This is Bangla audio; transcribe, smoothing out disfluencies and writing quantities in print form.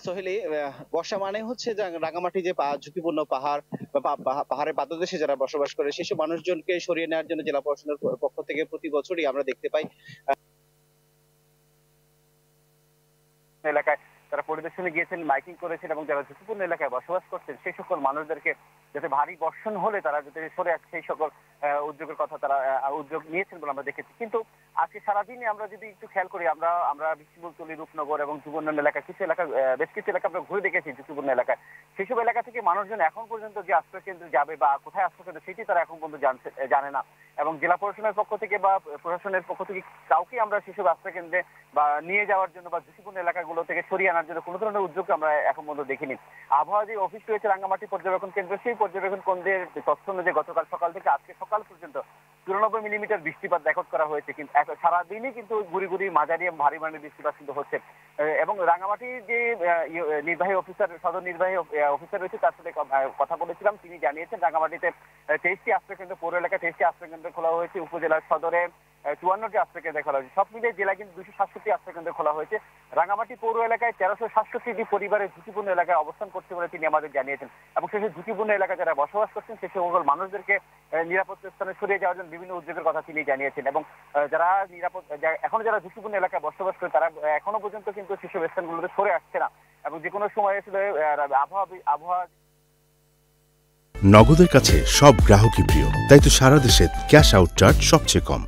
সোহেলি, বর্ষা মানে হচ্ছে যে রাঙামাটি যে ঝুঁকিপূর্ণ পাহাড় বা পাহাড়ের পাদদেশে যারা বসবাস করে সেসব মানুষজনকে সরিয়ে নেওয়ার জন্য জেলা প্রশাসনের পক্ষ থেকে প্রতি বছরই আমরা দেখতে পাই এলাকায় তারা পরিদর্শনে গিয়েছেন, মাইকিং করেছেন এবং যারা ঝুঁকিপূর্ণ এলাকায় বসবাস করছেন সেই সকল মানুষদেরকে যাতে ভারী বর্ষণ হলে তারা যাতে সরে আসে সেই সকল উদ্যোগের কথা তারা উদ্যোগ নিয়েছেন বলে আমরা দেখেছি। কিন্তু আজকে সারাদিনে আমরা যদি একটু খেয়াল করি, আমরা আমরা বিষ্ণুপুরতলী, রূপনগর এবং যুবউন্নয়ন এলাকা কিছু এলাকা, বেশ কিছু এলাকা আমরা ঘুরে দেখেছি ঝুঁকিপূর্ণ এলাকায়। সেসব এলাকা থেকে মানুষজন এখন পর্যন্ত যে আশ্রয় কেন্দ্রে যাবে বা কোথায় আশ্রয় কেন্দ্র সেটি তারা এখন পর্যন্ত জানে না। এবং জেলা প্রশাসনের পক্ষ থেকে বা প্রশাসনের পক্ষ থেকে কাউকে আমরা সেসব আশ্রয় কেন্দ্রে বা নিয়ে যাওয়ার জন্য বা ঝুঁকিপূর্ণ এলাকাগুলো থেকে সরিয়ে আনার জন্য কোনো ধরনের উদ্যোগ আমরা এখন পর্যন্ত দেখিনি। আবহাওয়া যে অফিস রয়েছে রাঙ্গামাটি পর্যবেক্ষণ কেন্দ্র, সেই পর্যবেক্ষণ কেন্দ্রের তথ্য অনুযায়ী গতকাল সকাল থেকে আজকে সকাল পর্যন্ত 94 মিলিমিটার বৃষ্টিপাত রেকর্ড করা হয়েছে। কিন্তু সারাদিনই কিন্তু গুড়ি গুড়ি মাঝারি এবং ভারী মানের বৃষ্টিপাত কিন্তু হচ্ছে। এবং রাঙ্গামাটির যে নির্বাহী অফিসার, সদর নির্বাহী অফিসার রয়েছে তার সাথে কথা বলেছিলাম। তিনি জানিয়েছেন রাঙ্গামাটিতে 23টি আশ্রয় কেন্দ্র, পৌর এলাকায় 23টি আশ্রয় কেন্দ্র খোলা হয়েছে, উপজেলার সদরে 54টি আশ্রয় কেন্দ্র খোলা হয়েছে। সব মিলিয়ে জেলায় কিন্তু 267টি আশ্রয় কেন্দ্র খোলা হয়েছে। রাঙ্গামাটি পৌর এলাকায় 1367টি পরিবারের ঝুঁকিপূর্ণ এলাকায় অবস্থান করছে বলে তিনি আমাদের জানিয়েছেন। এবং সেই ঝুঁকিপূর্ণ এলাকায় যারা বসবাস করছেন সেই সকল মানুষদেরকে নিরাপদ স্থানে সরিয়ে যাওয়ার জন্য বিভিন্ন উদ্যোগের কথা তিনি জানিয়েছেন। এবং যারা এখনো যারা ঝুঁকিপূর্ণ এলাকায় বসবাস করে তারা এখনো পর্যন্ত কিন্তু সেসব স্থানগুলোতে সরে আসছে না। এবং যে কোনো সময় আসলে আবহাওয়া নগদের কাছে সব গ্রাহকই প্রিয়, তাই তো সারা দেশে ক্যাশ আউট চার্জ সবচেয়ে কম।